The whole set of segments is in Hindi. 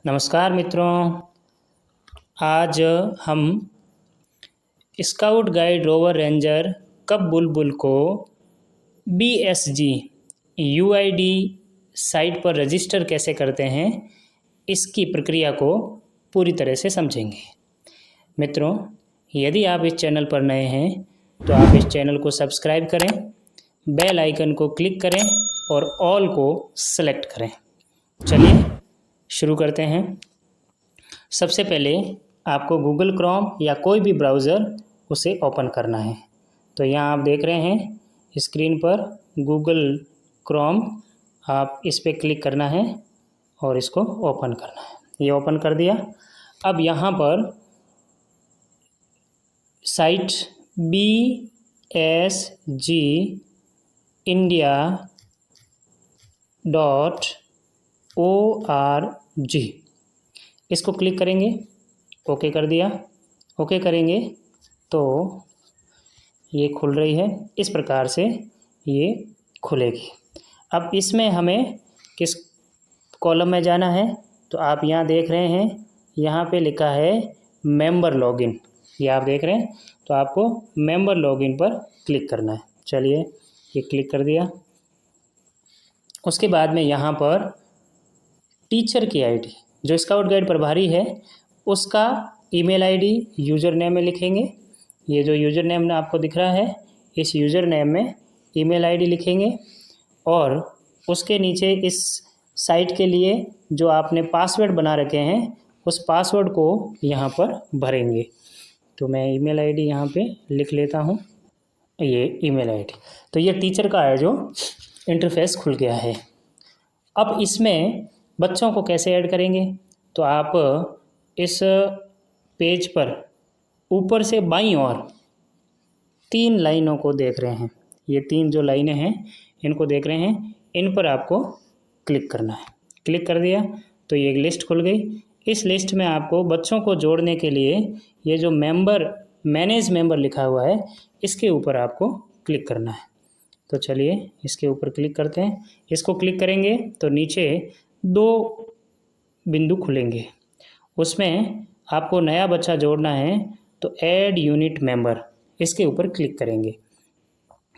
नमस्कार मित्रों, आज हम स्काउट गाइड रोवर रेंजर कब बुलबुल को BSG UID साइट पर रजिस्टर कैसे करते हैं, इसकी प्रक्रिया को पूरी तरह से समझेंगे। मित्रों, यदि आप इस चैनल पर नए हैं तो आप इस चैनल को सब्सक्राइब करें, बेल आइकन को क्लिक करें और ऑल को सेलेक्ट करें। चलिए शुरू करते हैं। सबसे पहले आपको गूगल क्रोम या कोई भी ब्राउज़र उसे ओपन करना है। तो यहाँ आप देख रहे हैं स्क्रीन पर गूगल क्रोम, आप इस पर क्लिक करना है और इसको ओपन करना है। ये ओपन कर दिया। अब यहाँ पर साइट BSGindia.org इसको क्लिक करेंगे, ओके कर दिया। ओके करेंगे तो ये खुल रही है, इस प्रकार से ये खुलेगी। अब इसमें हमें किस कॉलम में जाना है, तो आप यहाँ देख रहे हैं, यहाँ पे लिखा है मेंबर लॉगिन, ये आप देख रहे हैं। तो आपको मेंबर लॉगिन पर क्लिक करना है। चलिए ये क्लिक कर दिया। उसके बाद में यहाँ पर टीचर की आईडी, जो स्काउट गाइड प्रभारी है उसका ईमेल आईडी यूज़र नेम में लिखेंगे। ये जो यूज़र नेम आपको दिख रहा है, इस यूज़र नेम में ईमेल आईडी लिखेंगे और उसके नीचे इस साइट के लिए जो आपने पासवर्ड बना रखे हैं उस पासवर्ड को यहाँ पर भरेंगे। तो मैं ईमेल आईडी यहाँ पे लिख लेता हूँ, ये ईमेल आईडी। तो ये टीचर का है जो इंटरफेस खुल गया है। अब इसमें बच्चों को कैसे ऐड करेंगे, तो आप इस पेज पर ऊपर से बाईं ओर 3 लाइनों को देख रहे हैं, ये 3 जो लाइनें हैं इनको देख रहे हैं, इन पर आपको क्लिक करना है। क्लिक कर दिया तो ये एक लिस्ट खुल गई। इस लिस्ट में आपको बच्चों को जोड़ने के लिए ये जो मैनेज मेंबर लिखा हुआ है, इसके ऊपर आपको क्लिक करना है। तो चलिए इसके ऊपर क्लिक करते हैं। इसको क्लिक करेंगे तो नीचे 2 बिंदु खुलेंगे, उसमें आपको नया बच्चा जोड़ना है तो ऐड यूनिट मेंबर, इसके ऊपर क्लिक करेंगे।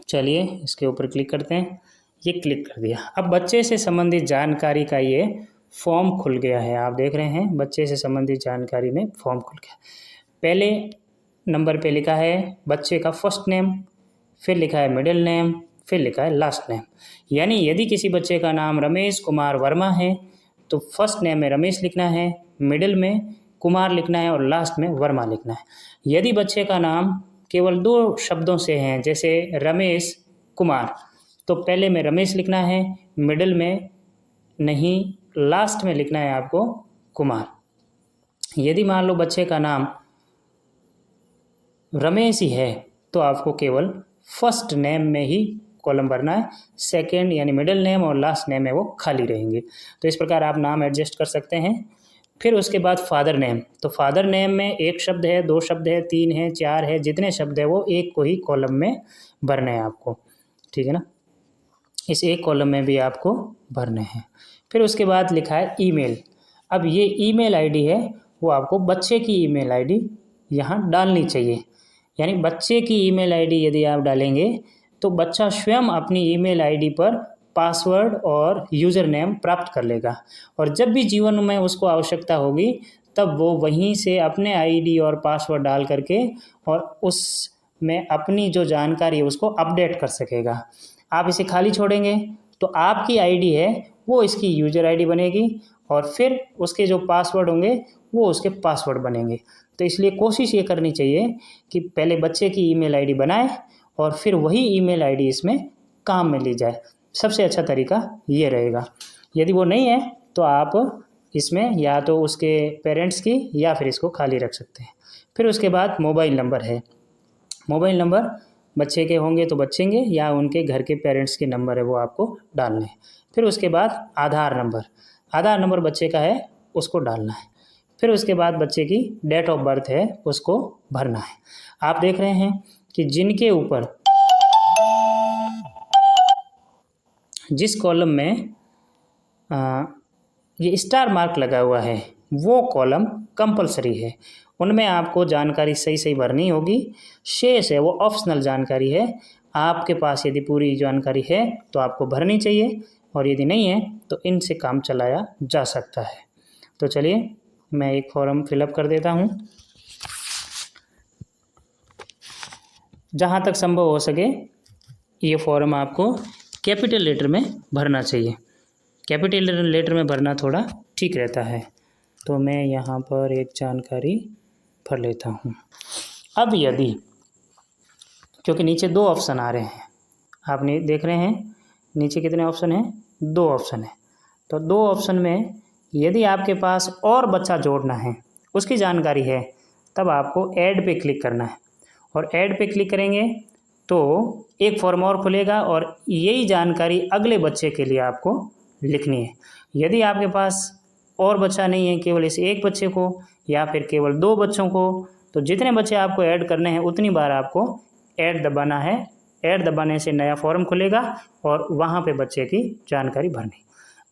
चलिए इसके ऊपर क्लिक करते हैं, ये क्लिक कर दिया। अब बच्चे से संबंधित जानकारी का ये फॉर्म खुल गया है, आप देख रहे हैं बच्चे से संबंधित जानकारी में फॉर्म खुल गया। पहले नंबर पे लिखा है बच्चे का फर्स्ट नेम, फिर लिखा है मिडिल नेम, फिर लिखा है लास्ट नेम। यानी यदि किसी बच्चे का नाम रमेश कुमार वर्मा है तो फर्स्ट नेम में रमेश लिखना है, मिडिल में कुमार लिखना है और लास्ट में वर्मा लिखना है। यदि बच्चे का नाम केवल 2 शब्दों से हैं, जैसे रमेश कुमार, तो पहले में रमेश लिखना है, मिडिल में नहीं, लास्ट में लिखना है आपको कुमार। यदि मान लो बच्चे का नाम रमेश ही है तो आपको केवल फर्स्ट नेम में ही कॉलम भरना है, सेकंड यानी मिडिल नेम और लास्ट नेम है वो खाली रहेंगे। तो इस प्रकार आप नाम एडजस्ट कर सकते हैं। फिर उसके बाद फादर नेम, तो फादर नेम में 1 शब्द है, 2 शब्द है, 3 है, 4 है, जितने शब्द है वो एक को ही कॉलम में भरने हैं आपको, ठीक है ना। इस एक कॉलम में भी आपको भरने हैं। फिर उसके बाद लिखा है ईमेल। अब ये ईमेल आईडी है वो आपको बच्चे की ईमेल आईडी यहाँ डालनी चाहिए। यानी बच्चे की ईमेल आईडी यदि आप डालेंगे तो बच्चा स्वयं अपनी ईमेल आईडी पर पासवर्ड और यूज़र नेम प्राप्त कर लेगा और जब भी जीवन में उसको आवश्यकता होगी तब वो वहीं से अपने आईडी और पासवर्ड डाल करके और उसमें अपनी जो जानकारी है उसको अपडेट कर सकेगा। आप इसे खाली छोड़ेंगे तो आपकी आईडी है वो इसकी यूज़र आईडी बनेगी और फिर उसके जो पासवर्ड होंगे वो उसके पासवर्ड बनेंगे। तो इसलिए कोशिश ये करनी चाहिए कि पहले बच्चे की ईमेल आईडी बनाएं और फिर वही ईमेल आईडी इसमें काम में ली जाए। सबसे अच्छा तरीका ये रहेगा। यदि वो नहीं है तो आप इसमें या तो उसके पेरेंट्स की या फिर इसको खाली रख सकते हैं। फिर उसके बाद मोबाइल नंबर है, मोबाइल नंबर बच्चे के होंगे तो बच्चे के या उनके घर के पेरेंट्स के नंबर है वो आपको डालने हैं। फिर उसके बाद आधार नंबर बच्चे का है उसको डालना है। फिर उसके बाद बच्चे की डेट ऑफ बर्थ है उसको भरना है। आप देख रहे हैं कि जिनके ऊपर जिस कॉलम में ये स्टार मार्क लगा हुआ है वो कॉलम कंपलसरी है, उनमें आपको जानकारी सही सही भरनी होगी। शेष है वो ऑप्शनल जानकारी है, आपके पास यदि पूरी जानकारी है तो आपको भरनी चाहिए, और यदि नहीं है तो इनसे काम चलाया जा सकता है। तो चलिए मैं एक फॉर्म फिलअप कर देता हूँ। जहाँ तक संभव हो सके ये फॉर्म आपको कैपिटल लेटर में भरना चाहिए, कैपिटल लेटर में भरना थोड़ा ठीक रहता है। तो मैं यहाँ पर एक जानकारी भर लेता हूँ। अब यदि, क्योंकि नीचे 2 ऑप्शन आ रहे हैं, आप देख रहे हैं नीचे कितने ऑप्शन हैं, 2 ऑप्शन है। तो 2 ऑप्शन में यदि आपके पास और बच्चा जोड़ना है, उसकी जानकारी है, तब आपको ऐड पे क्लिक करना है, और ऐड पे क्लिक करेंगे तो एक फॉर्म और खुलेगा, और यही जानकारी अगले बच्चे के लिए आपको लिखनी है। यदि आपके पास और बच्चा नहीं है, केवल इस एक बच्चे को या फिर केवल 2 बच्चों को, तो जितने बच्चे आपको ऐड करने हैं उतनी बार आपको ऐड दबाना है। ऐड दबाने से नया फॉर्म खुलेगा और वहाँ पे बच्चे की जानकारी भरनी।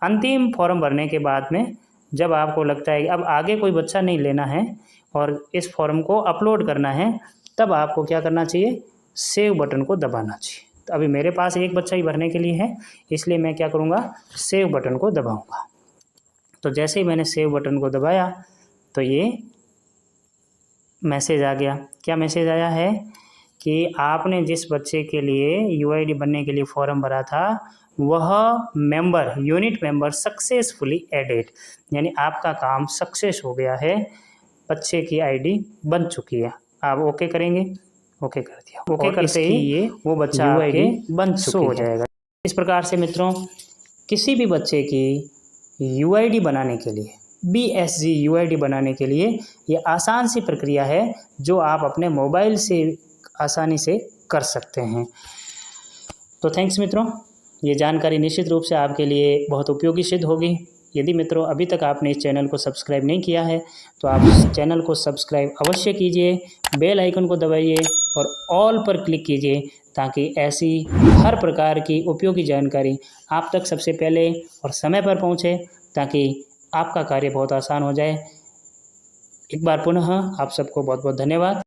अंतिम फॉर्म भरने के बाद में जब आपको लगता है कि अब आगे कोई बच्चा नहीं लेना है और इस फॉर्म को अपलोड करना है, तब आपको क्या करना चाहिए, सेव बटन को दबाना चाहिए। तो अभी मेरे पास एक बच्चा ही भरने के लिए है, इसलिए मैं क्या करूँगा, सेव बटन को दबाऊँगा। तो जैसे ही मैंने सेव बटन को दबाया तो ये मैसेज आ गया। क्या मैसेज आया है कि आपने जिस बच्चे के लिए यूआईडी बनने के लिए फॉर्म भरा था वह member, unit member successfully added, यानी आपका काम सक्सेस हो गया है, बच्चे की आईडी बन चुकी है। आप ओके करेंगे, ओके कर दिया, ओके करते ही ये वो बच्चा आपके बन चुकी हो जाएगा। इस प्रकार से मित्रों किसी भी बच्चे की यूआईडी बनाने के लिए, BSG यूआईडी बनाने के लिए ये आसान सी प्रक्रिया है जो आप अपने मोबाइल से आसानी से कर सकते हैं। तो थैंक्स मित्रों, ये जानकारी निश्चित रूप से आपके लिए बहुत उपयोगी सिद्ध होगी। यदि मित्रों अभी तक आपने इस चैनल को सब्सक्राइब नहीं किया है तो आप इस चैनल को सब्सक्राइब अवश्य कीजिए, बेल आइकन को दबाइए और ऑल पर क्लिक कीजिए, ताकि ऐसी हर प्रकार की उपयोगी जानकारी आप तक सबसे पहले और समय पर पहुंचे, ताकि आपका कार्य बहुत आसान हो जाए। एक बार पुनः आप सबको बहुत बहुत धन्यवाद।